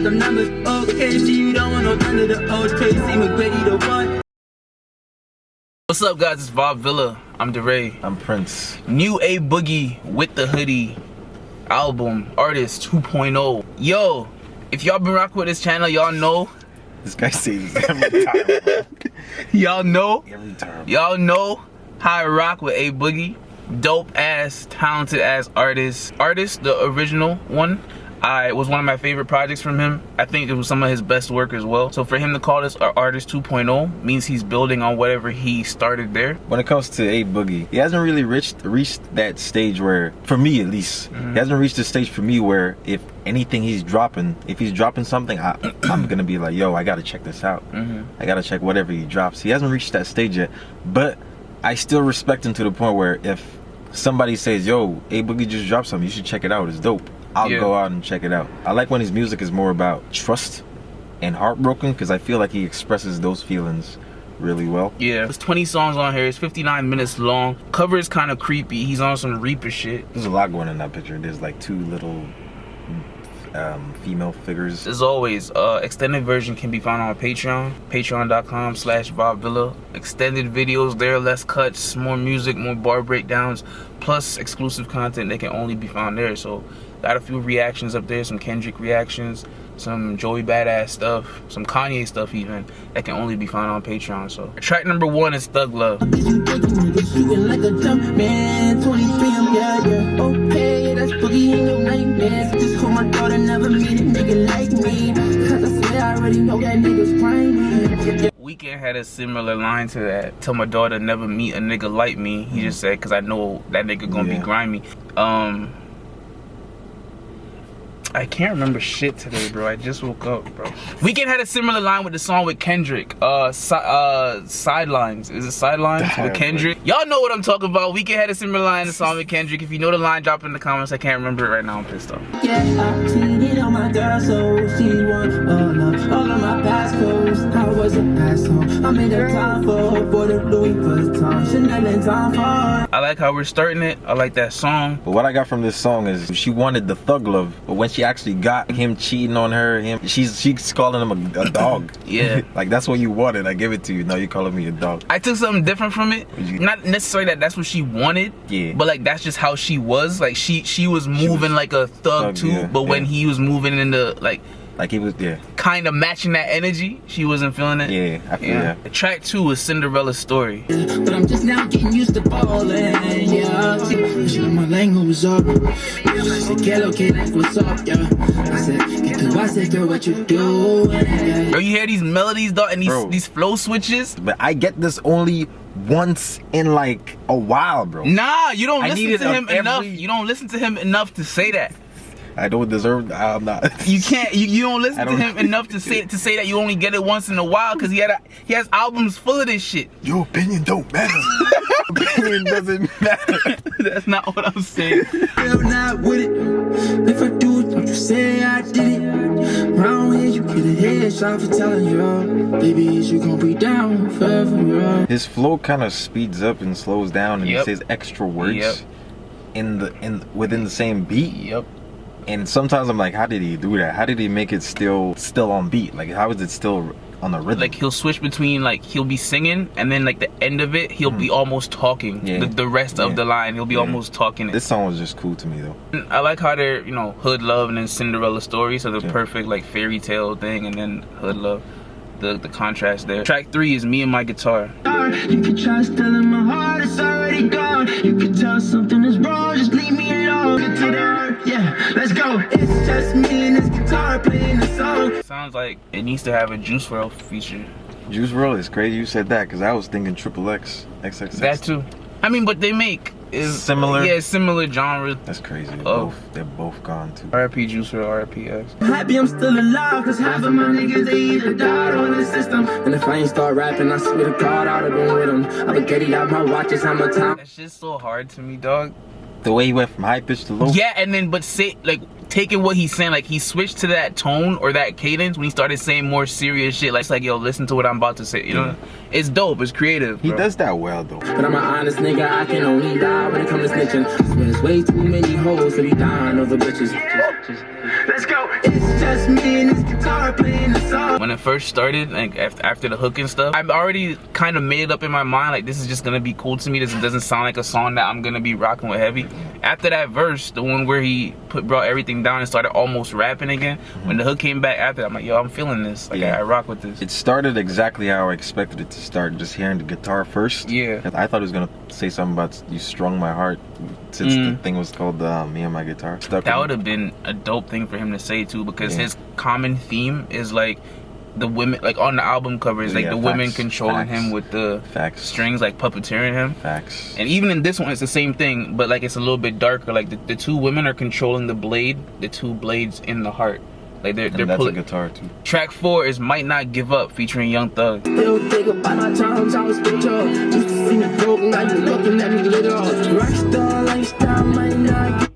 got the numbers. Okay, see you don't want no thunder. The old Tracy McGrady the one. What's up, guys? It's VibeVilla. I'm Darae. I'm Prince. New A Boogie Wit da Hoodie album, artist 2.0. Yo, if y'all been rocking with this channel, y'all know. This guy says every time. Y'all know. Every time. Y'all know how I rock with A Boogie. Dope ass, talented ass artist. Artist, the original one. It was one of my favorite projects from him. I think it was some of his best work as well. So for him to call this artist 2.0 means he's building on whatever he started there. When it comes to A Boogie, he hasn't really reached that stage where, for me at least, he hasn't reached the stage for me where if anything he's dropping, if he's dropping something, I'm gonna be like, yo, I gotta check this out. I gotta check whatever he drops. He hasn't reached that stage yet, but I still respect him to the point where if somebody says, yo, A Boogie just dropped something, you should check it out, it's dope, I'll go out and check it out. I like when his music is more about trust and heartbroken, because I feel like he expresses those feelings really well. Yeah, there's 20 songs on here. It's 59 minutes long. Cover is kind of creepy. He's on some Reaper shit. There's a lot going in that picture. There's like two little female figures. As always, extended version can be found on Patreon, patreon.com/VibeVilla. Extended videos there, less cuts, more music, more bar breakdowns, plus exclusive content that can only be found there. So got a few reactions up there, some Kendrick reactions, some Joey Badass stuff, some Kanye stuff even, that can only be found on Patreon. So track number 1 is Thug Love. Weeknd had a similar line to that. Tell my daughter never meet a nigga like me. He just said, cause I know that nigga gonna be grimy. I can't remember shit today, bro. I just woke up, bro. Weeknd had a similar line with the song with Kendrick. Sidelines. Is it Sidelines with Kendrick? Y'all know what I'm talking about. Weeknd had a similar line in the song with Kendrick. If you know the line, drop it in the comments. I can't remember it right now. I'm pissed off. Yeah, I cheated on my girl, so she won all of my passcodes. I was an asshole. I made a time for the Louis Vuitton. Chanel and Tom Ford. I like how we're starting it. I like that song. But what I got from this song is she wanted the thug love, but when she actually got him cheating on her, she's calling him a dog. Yeah. Like, that's what you wanted. I give it to you. Now you're calling me a dog. I took something different from it. Not necessarily that's what she wanted. Yeah. But like that's just how she was. Like she was moving like a thug too. Yeah, but when he was moving into like he was kind of matching that energy, she wasn't feeling it. Yeah, I feel that. Track 2 is Cinderella's Story. But I'm just now getting used to balling. Yeah, my language was up. I said, okay, like what's up, yeah. I said, girl, what you do? Bro, you hear these melodies, dog, and these flow switches? But I get this only once in like a while, bro. Nah, you don't listen to him enough. You don't listen to him enough to say that. I don't deserve. I'm not. You can't. You don't listen to him enough to say that you only get it once in a while, because he has albums full of this shit. Your opinion don't matter. Opinion doesn't matter. That's not what I'm saying. I'm not with it. If I do it, don't you say I did it. Round here, you get a headshot for telling you, baby, you gonna be down forever. His flow kind of speeds up and slows down, and he says extra words within the same beat. Yep. And sometimes I'm like, how did he do that? How did he make it still on beat? Like, how is it still on the rhythm? Like, he'll switch between, like, he'll be singing, and then like the end of it, he'll be almost talking. Yeah. The rest of the line, he'll be almost talking. This song was just cool to me though. I like how they're, you know, hood love and then Cinderella Story, so the perfect like fairy tale thing, and then hood love. The contrast there. Track 3 is Me and My Guitar. You can try stealing my heart, it's already gone. You can tell something is wrong, just leave me alone. Get to the heart, yeah, let's go. It's just me and this guitar playing the song. Sounds like it needs to have a Juice WRLD feature. Juice WRLD is crazy you said that, because I was thinking XXX. That too. I mean, but they make is similar. Yeah, similar genre. That's crazy. They're both gone too. R.I.P. Juice WRLD, R.I.P. X. Happy I'm still alive, cause half of my niggas they either died on the system. And if I ain't start rapping, I swear to God I'd have been with them. I've been getting out my watches, how much time. That shit's so hard to me, dog. The way he went from high pitch to low. Yeah, and then taking what he's saying, like he switched to that tone or that cadence when he started saying more serious shit. Like, it's like, yo, listen to what I'm about to say. You know, it's dope. It's creative. He does that well though. But I'm an honest nigga. I can only die when it comes to snitching. There's way too many hoes to be dying over bitches. Let's go. It's just me and this guitar playing the song. When it first started, like after the hook and stuff, I've already kind of made it up in my mind, like this is just gonna be cool to me. This doesn't sound like a song that I'm gonna be rocking with heavy. After that verse, the one where he brought everything down and started almost rapping again, when the hook came back after, I'm like, yo, I'm feeling this. Like, I rock with this. It started exactly how I expected it to start, just hearing the guitar first. Yeah. I thought he was gonna say something about you strung my heart, since the thing was called Me and My Guitar. That would have been a dope thing for him to say too, because his common theme is like the women, like on the album covers, like the women controlling him with the strings, like puppeteering him. Facts. And even in this one, it's the same thing, but like it's a little bit darker. Like the two women are controlling the two blades in the heart. Like they're pulling. That's a guitar too. Track 4 is Might Not Give Up featuring Young Thug.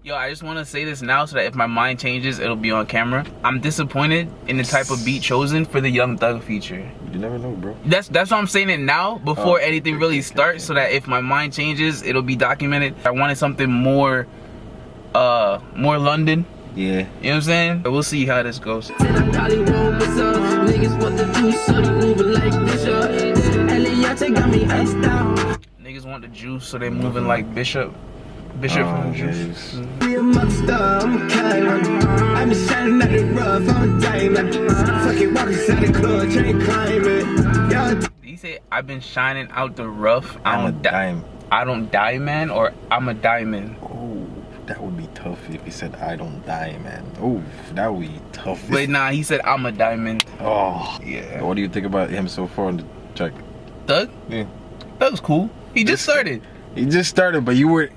Yo, I just want to say this now so that if my mind changes, it'll be on camera. I'm disappointed in the type of beat chosen for the Young Thug feature. You never know, bro. That's why I'm saying it now before anything really starts, so that if my mind changes, it'll be documented. I wanted something more London. Yeah. You know what I'm saying? But we'll see how this goes. Niggas want the juice, so they moving like Bishop. Bishop from the Juice. Did he say, I've been shining out the rough? I'm a dime. I don't die, man, or I'm a diamond? Oh, that would be tough if he said I don't die, man. Oh, that would be tough. Wait, nah, he said I'm a diamond. Oh, yeah. What do you think about him so far on the track? Thug? Yeah. Thug's cool. He just started. He just started, but you were...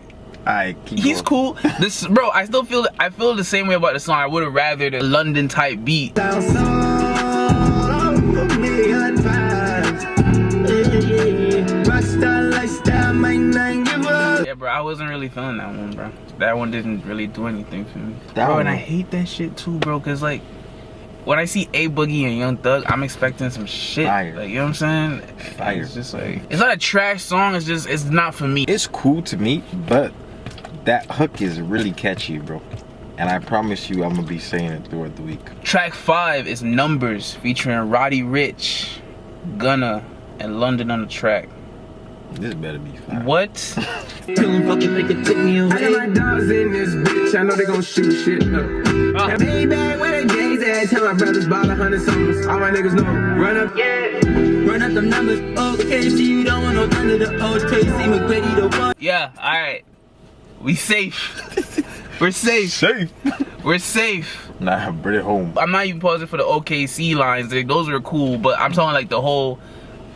He's cool. This, bro, I feel the same way about the song. I would have rather the London type beat. Yeah, bro, I wasn't really feeling that one, bro. That one didn't really do anything for me. Bro, and I hate that shit too, bro, cause like when I see A Boogie and Young Thug, I'm expecting some shit. Fire. Like, you know what I'm saying? Fire. It's just like, it's not a trash song, it's not for me. It's cool to me, but that hook is really catchy, bro. And I promise you I'm gonna be saying it throughout the week. Track 5 is Numbers featuring Roddy Ricch, Gunna, and London on the track. This better be fire. What? I got my dogs in this bitch, I know they gon' shoot shit up. Baby, where the gays at? Tell my brothers buy 100 summers. All my niggas know, run up, run up them numbers. Okay, so you don't want no thunder, the old Tracy McGrady, the one. Yeah, alright. We safe. We're safe. Safe. We're safe. Nah, bring it home. I'm not even pausing for the OKC lines. Like, those were cool, but I'm talking like the whole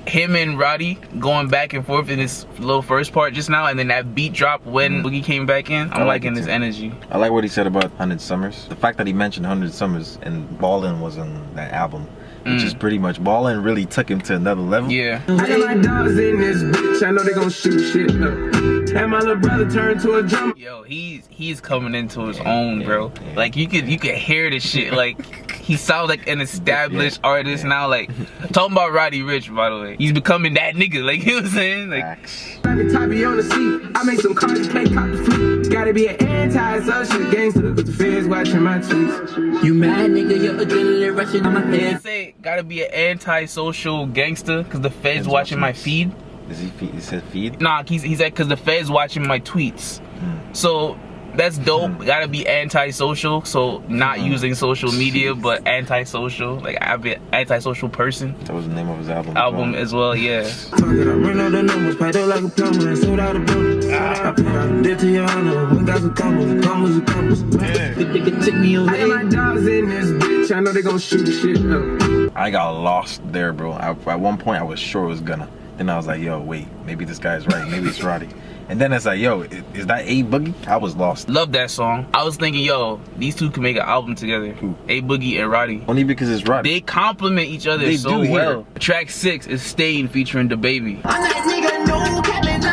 him and Roddy going back and forth in this little first part just now, and then that beat drop when Boogie came back in. I'm liking this energy. I like what he said about 100 Summers. The fact that he mentioned 100 Summers and Ballin' was on that album, which is pretty much, Ballin' really took him to another level. Yeah. I got my dogs in this bitch, I know they gon' shoot shit up. And my little brother turned to a drum. Yo, he's coming into his own, bro. Like you could hear the shit. Like he sounds like an established artist now. Like talking about Roddy Ricch, by the way, he's becoming that nigga. Like, you know what I'm saying? Like, Toppy on the seat. I make some cards, you can't cop the fruit. Gotta be an anti-social gangster, cause the feds watching my tweets. You mad nigga, your adrenaline rushing on my head. Say gotta be an anti-social gangster, cause the feds watching my feed. He said feed? Nah, he said cause the feds watching my tweets. So that's dope. Gotta be anti-social, so not using social media, but anti-social. Like, I'll be an anti-social person. That was the name of his album. Album as well, yeah. I got lost there, bro. At one point I was sure it was Gunna. Then I was like, yo, wait, maybe this guy's right. Maybe it's Roddy. And then it's like, yo, is that A Boogie? I was lost. Love that song. I was thinking, yo, these two can make an album together. Who? A Boogie and Roddy. Only because it's Roddy. They complement each other so well. Track 6 is Stain featuring DaBaby. I'm that nigga, no capping,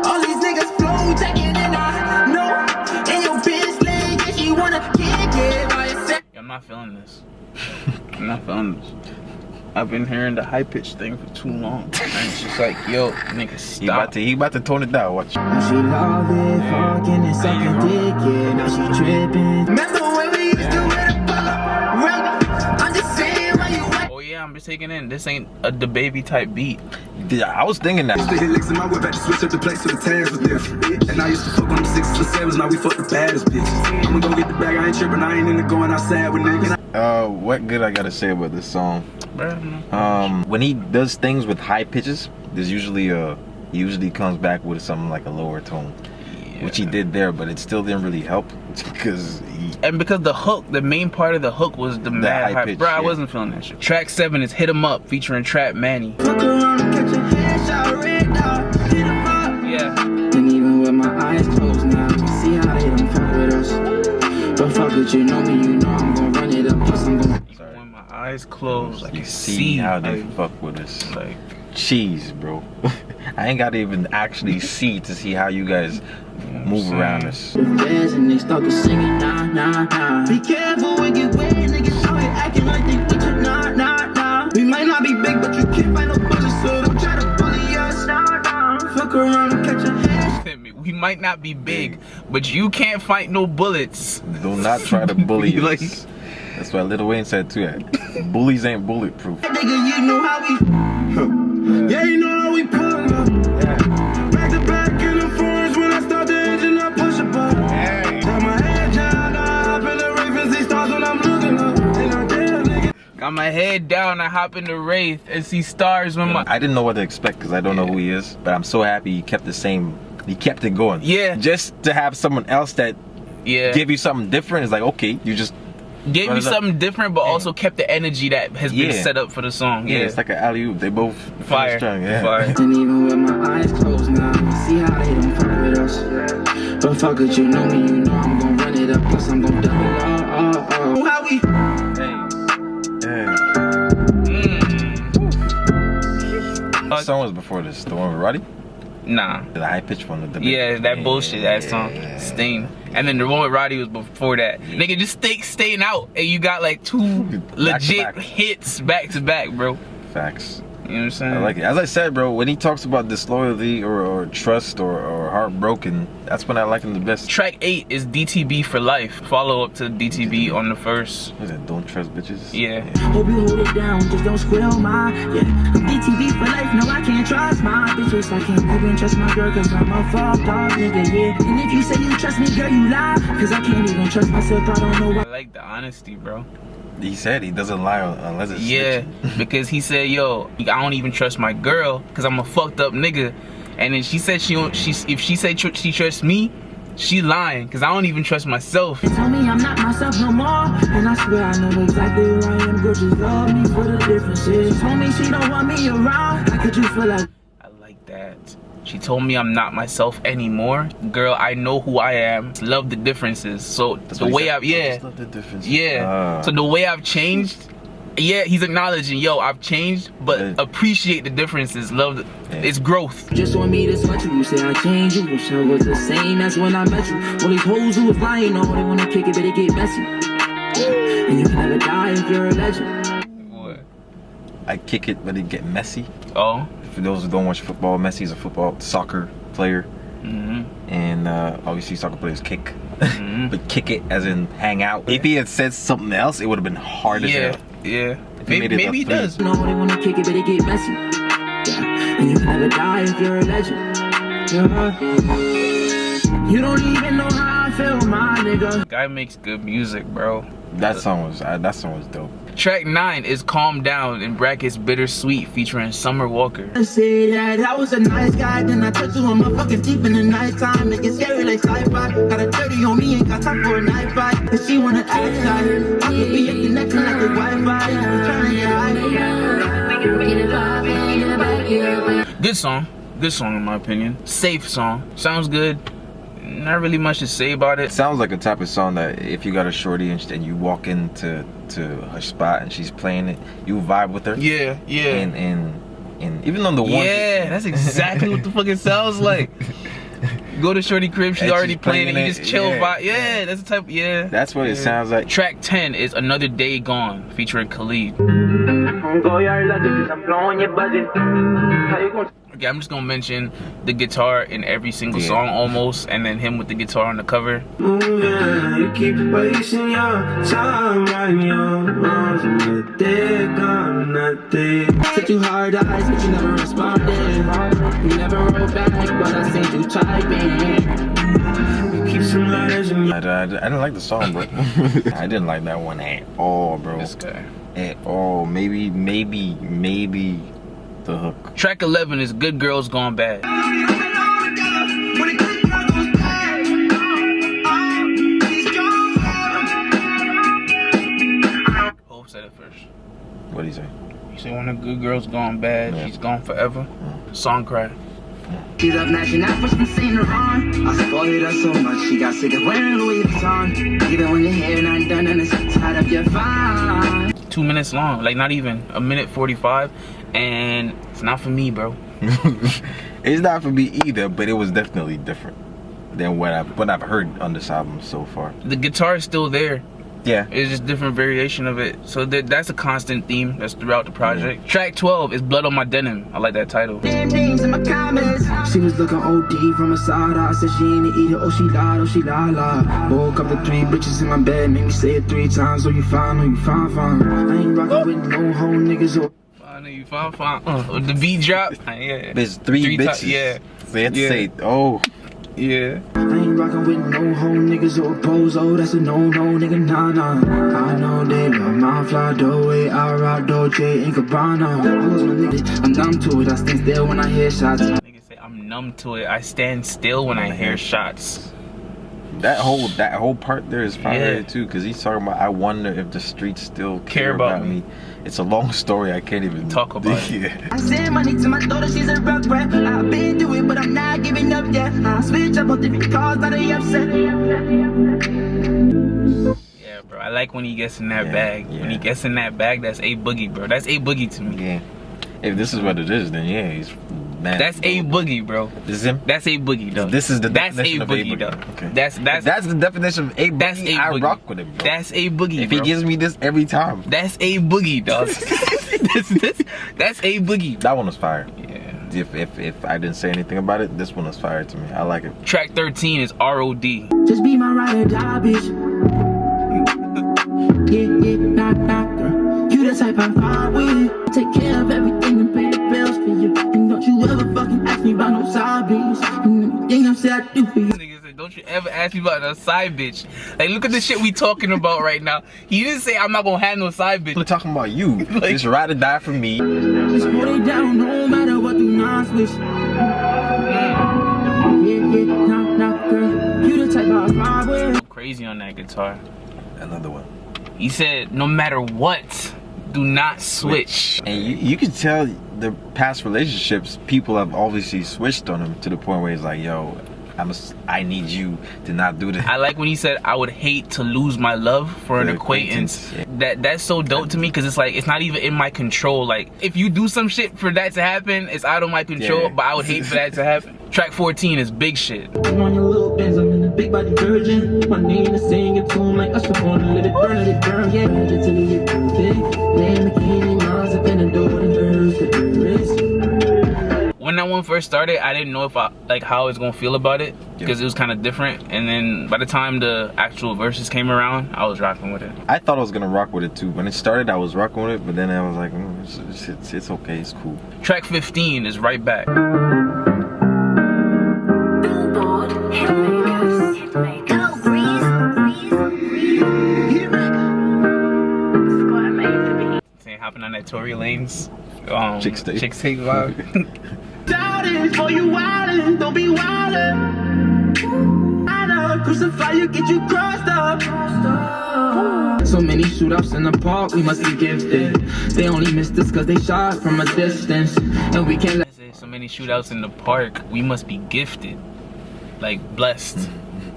all these niggas flow, taking and I know. And your bitch leg, if you wanna kick it by yourself. I'm not feeling this. I'm not feeling this. I've been hearing the high pitch thing for too long. And it's just like, yo, nigga, stop. He about to tone it down, watch. Now she love it, fucking and sucking dick, yeah, now she tripping. Remember when we used to wear the pop, right? was taking in. This ain't a the baby type beat. Yeah, I was thinking that. Hit licks in my whip, had to switch up the place so the tags was different. And I used to fuck on the 6s and 7s, now we fuck the baddest bitches. I'ma go get the bag, I ain't tripping, I ain't into going outside with niggas. What good I gotta say about this song? When he does things with high pitches, there's usually he usually comes back with something like a lower tone, which he did there, but it still didn't really help because the hook, the main part of the hook was the mad high pitch. Bro, I wasn't feeling that shit. Track 7 is Hit 'Em Up featuring Trap Manny. Yeah. And even with my eyes closed now, see how they don't fuck with us. But fuck it, you know me, you know I'm gonna run it up, plus I'm gonna. When my eyes closed, I you can see how they fuck with us. Like, cheese, bro. I ain't gotta even actually see to see how you guys move around us. And they start to sing it, nah, nah, nah. Be careful when you wet, niggas out here acting like they with you, nah, nah, nah. We might not be big, but you can't find no bullets, so don't try to bully us, nah, nah. Fuck around and catch a head. we might not be big, but you can't fight no bullets. Do not try to bully Like, us. That's what Lil Wayne said too. Bullies ain't bulletproof. Nigga, you know how we. Yeah, you know how we pull up. Back to back in the forest when I start the engine, I push a button. Got my head down, I hop in the Wraith and see stars when I'm looking up. And I damn nigga. got my head down, I hop in the Wraith and see stars when my. I didn't know what to expect because I don't know who he is, but I'm so happy he kept the same. He kept it going. Yeah. Just to have someone else that give you something different is like, okay, you just gave me something different, but also kept the energy that has been set up for the song. Yeah, it's like an alley-oop. They both fire. Strong. Fire. And even with my eyes closed now, see how they don't fuck with us. But fuck it, you know me, you know I'm gonna run it up, plus I'm gonna double up. How we? What song was before this? The one with Roddy? Nah. The high pitch one with the that bullshit, that song. Sting. And then the one with Roddy was before that. Nigga, just staying out and you got like 2 legit hits back to back, bro. Facts. You know what I'm saying? I like it. As I said, bro, when he talks about disloyalty or trust or heartbroken, that's when I like him the best. Track 8 is DTB for Life. Follow up to DTB on the first. What is it? Don't trust bitches? Yeah. Hope you hold it down, just don't squeal my. Yeah. I'm DTB for life, no I can't trust my bitches. I can't even trust my girl cause I'm a fucked up nigga, yeah. And if you say you trust me, girl, you lie. Cause I can't even trust myself, I don't know why. I like the honesty, bro. He said he doesn't lie unless it's snitching. Because he said, yo, I don't even trust my girl because I'm a fucked up nigga. And then she said if she said she trusts me, she lying because I don't even trust myself. They told me I'm not myself no more, and I swear I know exactly who I am. Girl, just love me for the differences. She told me she don't want me around. How could you feel like? I like that. She told me I'm not myself anymore. Girl, I know who I am. Love the differences. So the way I've love the differences. So the way I've changed, he's acknowledging, yo, I've changed, but appreciate the differences. Love the, it's growth. Just want me to sweat you. You say I changed you. Wish I was the same as when I met you. All these hoes who was lying, know they wanna kick it, but it get messy. And you can never die if you're a legend. What? I kick it, but it get messy. Oh. For those who don't watch football, Messi is a soccer player. And obviously soccer players kick. But kick it as in hang out. If he had said something else, it would have been hard as hell. Yeah. Maybe he does. No, they wanna kick it, but it get messy. Yeah. And you can never die if you're a legend. You don't even know how I feel, my nigga. Guy makes good music, bro. That song was dope. Track 9 is Calm Down in brackets Bittersweet featuring Summer Walker. I say that I was a nice guy, then I took to him motherfucking deep in the nighttime. Niggas scary like sci-fi. Got a 30 on me, ain't got time for a night fight. And she wanna act tired. I could be a connection like a Wi-Fi. Trying to get Good song. Good song in my opinion. Safe song. Sounds good. Not really much to say about it. Sounds like a type of song that if you got a shorty and you walk into her spot and she's playing it, you vibe with her. Yeah. And even on the one. Yeah, that's exactly what the fuck it sounds like. Go to shorty crib, she's already playing it, you just chill vibe. Yeah, that's the type. Yeah. That's what it sounds like. Track 10 is Another Day Gone featuring Khalid. Okay, I'm just gonna mention the guitar in every single song almost, and then him with the guitar on the cover. You keep wasting your time, writing your words, they're gone. nothing. Sent you hard eyes, but you never responded. You never wrote back, but I sent you typing. Keep some letters in your... I didn't like the song, bro. I didn't like that one at all, bro. This guy. At all. Maybe the hook. Track 11 is Good Girls Gone Bad. Hope said it first. What did he say? He said when a good girl's gone bad, she's gone forever. Song cry. She's up matching out, but she seen her on. I spoiled her so much, she got sick of wearing Louis Vuitton. Even when your hair not done and it's tied up, you're fine. 2 minutes long, like not even a minute 45, and it's not for me, bro. It's not for me either, but it was definitely different than what I've heard on this album so far. The guitar is still there. Yeah. It's just different variation of it. So that's a constant theme that's throughout the project. Track 12 is Blood on My Denim. I like that title. Names in my comments. She was looking OD from a side eye. Said she ain't eat it. Oh, she lied. Oh, she lied. Woke up the 3 bitches in my bed. Made me say it 3 times. Oh, you fine. Oh, you fine. I ain't rocking with no hoe niggas. Oh, Fine, you fine. The beat drop. Yeah. There's 3 bitches. Yeah. So you had to say, oh. Yeah. I ain't rocking with no hoe niggas or pose. Oh, that's a no-no, nigga, nah. I know they love my fly, do it. I rock Dolce and Gabbana. Those my niggas, I'm numb to it. I stand still when I hear shots. Niggas say I'm numb to it. I stand still when I hear shots. That whole part there is fire Yeah. too, because he's talking about, I wonder if the streets still care about about me. me. It's a long story, I can't even Talk about it. Yeah. I send money to my daughter, she's a rug rat. I've been through it, but I'm not giving up yet. I switch up on different cars, now they upset. Yeah, bro. I like when he gets in that Yeah, bag. yeah. When he gets in that bag, that's A Boogie, bro. That's A Boogie to me. Yeah. If this is what it is, then yeah, he's mad. That's A Boogie, bro. This is him? That's A Boogie, though. This is the That's A definition of Boogie, A though. Boogie. Okay. That's That's the definition of A Boogie. that's A I Boogie. rock with him, bro. That's A Boogie, If bro. he gives me this every time. That's A Boogie, dog. That's A Boogie. That one was fire. Yeah. If I didn't say anything about it, this one was fire to me. I like it. Track 13 is R.O.D. Just be my ride or die, bitch. Yeah, nah, girl. You the type I vibe with. Take care of everything and pay the bills for you. And don't you ever fucking ask me about no side bitch. And everything I say I do for you. Nigga said, don't you ever ask me about a side bitch. Like, look at the shit we talking about right now. He didn't say I'm not gonna have no side bitch. We're talking about you. Like- Just ride or die for me. Just hold it down no matter what, do not switch. Yeah, nah, girl. You the type I vibe with. Crazy on that guitar. Another one. He said, no matter what, do not switch. And you can tell the past relationships, people have obviously switched on him to the point where he's like, yo, I need you to not do this. I like when he said, I would hate to lose my love for an acquaintance. Yeah. That's so dope to me, because it's like, it's not even in my control. Like, if you do some shit for that to happen, it's out of my control, Yeah. but I would hate for that to happen. Track 14 is Big Shit. I'm on your little Benz, I'm in a big body virgin. My name is singing tune like Usher on let it burn, yeah. Until you get big. Lamborghini, miles up in the door, the nerves, the wrist. When that one first started, I didn't know if how I was gonna feel about it, because it was kind of different. And then by the time the actual verses came around, I was rocking with it. I thought I was gonna rock with it too. When it started, I was rocking with it, but then I was like, it's okay, it's cool. Track 15 is Right Back. Saying hopping on that Tory Lanez Chick State vibe. Doubting for you wildin', don't be wildin'. I know, crucify you, get you crossed up. So many shootouts in the park, we must be gifted. They only missed us cause they shot from a distance. And we can't let So many shootouts in the park, we must be gifted. Like, blessed.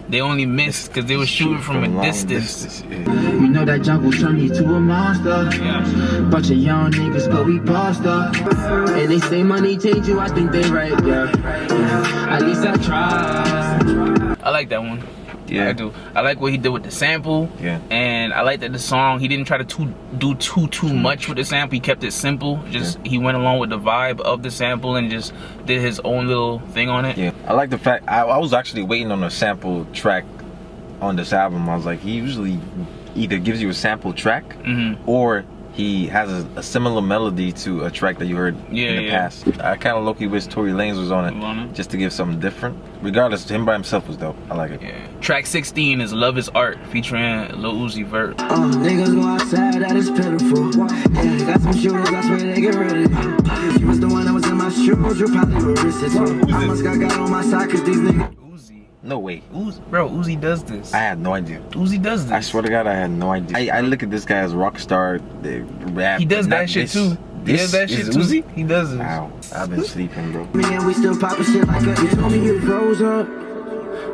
They only missed because they were shooting from a long distance. we know that jungle turn you to a monster. Yeah. Bunch of young niggas, but we bossed up. And they say money change you, I think they right, yeah. At least I try. I like that one. Yeah. I do. I like what he did with the sample. Yeah. And I like that the song, he didn't try to do too much with the sample. He kept it simple. Just he went along with the vibe of the sample and just did his own little thing on it. Yeah, I like the fact I was actually waiting on a sample track on this album. I was like, he usually either gives you a sample track or he has a similar melody to a track that you heard in the past. I kind of low-key wish Tory Lanez was on it, just to give something different. Regardless, him by himself was dope. I like it. Yeah. Track 16 is Love Is Art, featuring Lil Uzi Vert. Niggas go outside, that is pitiful. Yeah, got some shooters, I swear they get rid of me. If you was the one that was in my shoes, you probably would risk it. I must got on my side, cause these niggas. No way. Bro, Uzi does this. I had no idea. Uzi does this. I swear to God, I had no idea. I look at this guy as a rock star, the rap. He does that shit too. He does that shit too. Uzi? He does this. Wow, I've been sleeping, bro. Man, we still poppin' shit like a. You told me you froze up.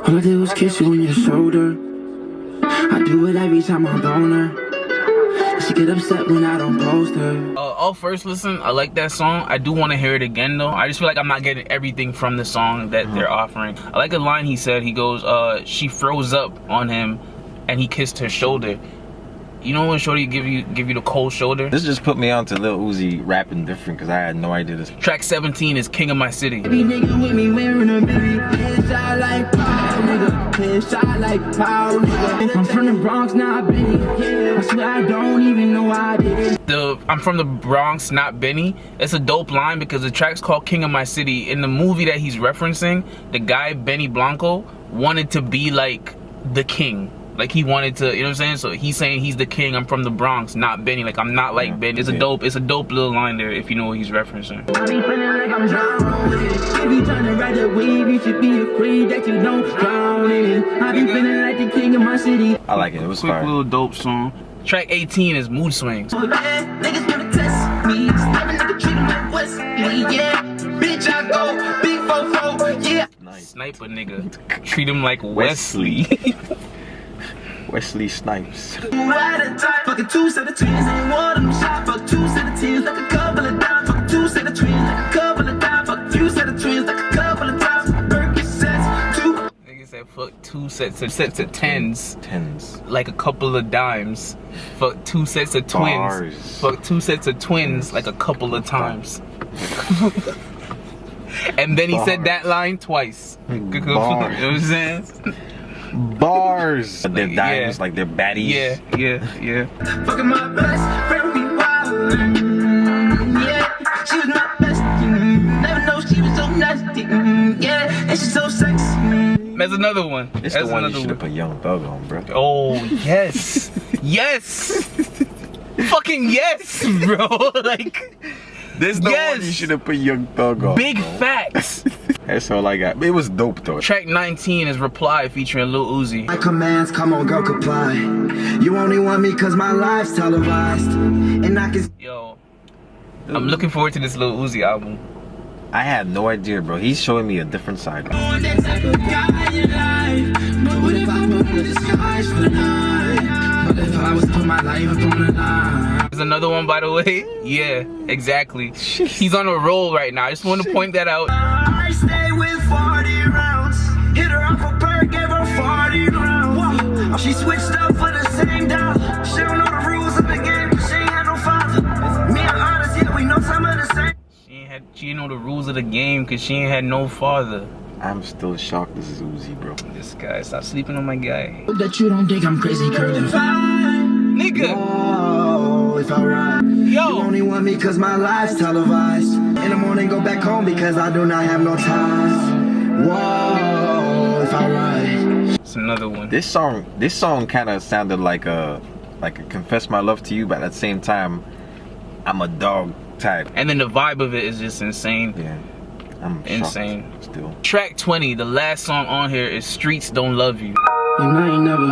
All I did was kiss you on your shoulder. I do it every time I'm on her. She get upset when I don't post her. I'll first listen. I like that song. I do want to hear it again though. I just feel like I'm not getting everything from the song that they're offering. I like a line he said. He goes, she froze up on him and he kissed her shoulder. You know when shorty give you the cold shoulder? This just put me on to Lil Uzi rapping different because I had no idea this. Track 17 is King of My City. Every nigga with me wearing a baby. Headshot like power, nigga. Headshot like power, nigga. I'm from the Bronx, not Benny. I swear I don't even know why I did it. I'm from the Bronx, not Benny. It's a dope line because the track's called King of My City. In the movie that he's referencing, the guy Benny Blanco wanted to be like the king. Like he wanted to, you know what I'm saying? So he's saying he's the king. I'm from the Bronx, not Benny. Like I'm not like Benny. It's a dope little line there if you know what he's referencing. I be feeling like I'm drowning in it. If you trying to ride the wave, you should be afraid that you don't drown in it. I be feeling like the king of my city. I like it. It was Quick fire. little dope song. Track 18 is Mood Swings. Oh yeah, niggas wanna test me. Sniper nigga treat him like Wesley, yeah. Bitch, I go big fofo, yeah. Nice. Sniper nigga. Treat him like Wesley. Wesley Snipes. Fucking two set of twins, ain't one of them shot. Fuck two set of teams, like a couple of dimes. Fuck two set of twins, like a couple of dimes. Fuck few set of twins, like a couple of times. Percocets, two. Nigga said fuck two sets of tens. Tens. Like a couple of dimes. Fuck two sets of twins. Bars. Fuck two sets of twins like a couple of times. And then he said that line twice. You know what I'm saying? Bars. They're dimes, like they're baddies. Yeah. Fucking my best friend, we wild. Yeah, she was my best. Never know she was so nasty. Yeah, and she's so sexy. There's another one. It's the one you should have put Young Thug on, bro. Oh, yes. Yes. Fucking yes, bro. Like, this is the one you should have put Young Thug on. Big bro. facts. That's all I got. It was dope though. Track 19 is Reply featuring Lil Uzi. My commands, come on, girl, comply. You only want me cause my life's televised. And I can. Yo, I'm looking forward to this Lil Uzi album. I had no idea, bro. He's showing me a different side. Bro. There's another one, by the way. Yeah, exactly. He's on a roll right now. I just want to point that out. I stay with 40 rounds. Hit her off a perk, gave her 40 rounds. She switched up for the same dollar. She don't know the rules of the game. She ain't had no father. Me and Honest, yeah, we know some of the same. She didn't know the rules of the game because she ain't had no father. I'm still shocked this is Uzi, bro. This guy, stop sleeping on my guy. Hope that you don't think I'm crazy, curling. Nigga! Oh, if I ride. Yo! You only want me cause my life's televised. In the morning, go back home because I do not have no ties. Whoa, if I ride. It's another one. This song kind of sounded like a Confess My Love to You, but at the same time, I'm a dog type. And then the vibe of it is just insane. Yeah. I'm insane. shocked still. Track 20, the last song on here is Streets Don't Love You. And I ain't never.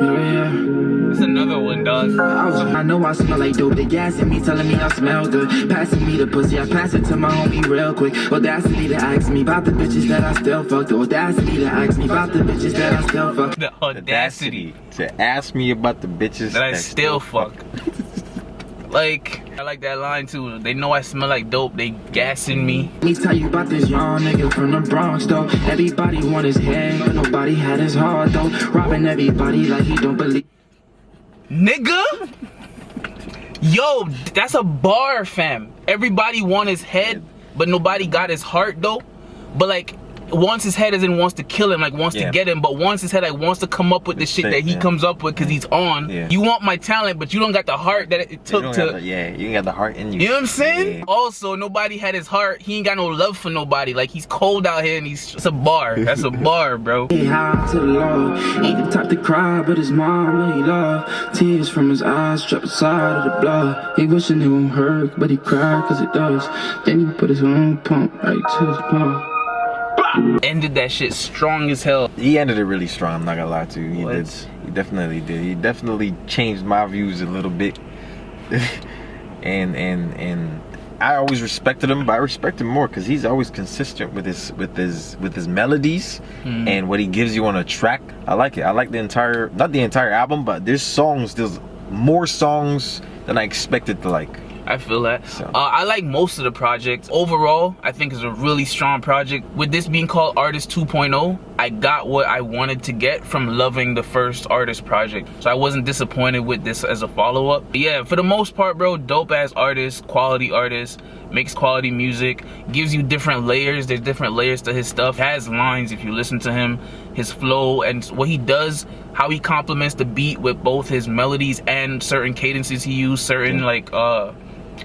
Yeah. It's another one, dog. I know I smell like dope. They gassing me, telling me I smell good. Passing me the pussy, I pass it to my homie real quick. Audacity to ask me about the bitches that I still fuck. The audacity to ask me about the bitches that I still fuck. The audacity to ask me about the bitches that I still fuck. Like, I like that line too. They know I smell like dope. They gassing me. Let me tell you about this young nigga from the Bronx though. Everybody want his head, but nobody had his heart though. Robbing everybody like he don't believe. Nigga? Yo, that's a bar, fam. Everybody want his head, but nobody got his heart though. But like, wants his head as in wants to kill him, like wants to get him, but wants his head like wants to come up with the shit that he comes up with because he's on. You want my talent, but you don't got the heart that it took to. You ain't got the heart in you. You know what I'm saying? Also, nobody had his heart. He ain't got no love for nobody. Like he's cold out here, and it's a bar. That's a bar, bro. He high to the law, ain't the type to cry, but his mom he love. Tears from his eyes drop inside of the blood. He wishing it won't hurt, but he cried cause it does. Then he put his own pump right to his palm. Ended that shit strong as hell. He ended it really strong, I'm not gonna lie to you. He did. He definitely did. He definitely changed my views a little bit. and I always respected him, but I respect him more because he's always consistent with his melodies and what he gives you on a track. I like it. I like the entire, not the entire album, but there's more songs than I expected to like. I feel that. So. I like most of the projects. Overall, I think it's a really strong project. With this being called Artist 2.0, I got what I wanted to get from loving the first Artist project. So I wasn't disappointed with this as a follow-up. Yeah, for the most part, bro, dope-ass artist, quality artist, makes quality music, gives you different layers. There's different layers to his stuff. Has lines if you listen to him, his flow, and what he does, how he complements the beat with both his melodies and certain cadences he uses, certain like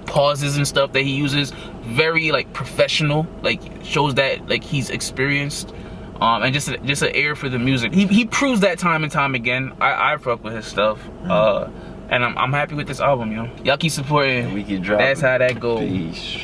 pauses and stuff that he uses. Very like professional, like shows that like he's experienced, and just an air for the music. He proves that time and time again. I fuck with his stuff, and I'm happy with this album, yo. Y'all keep supporting. We keep dropping. That's how that goes. Peace.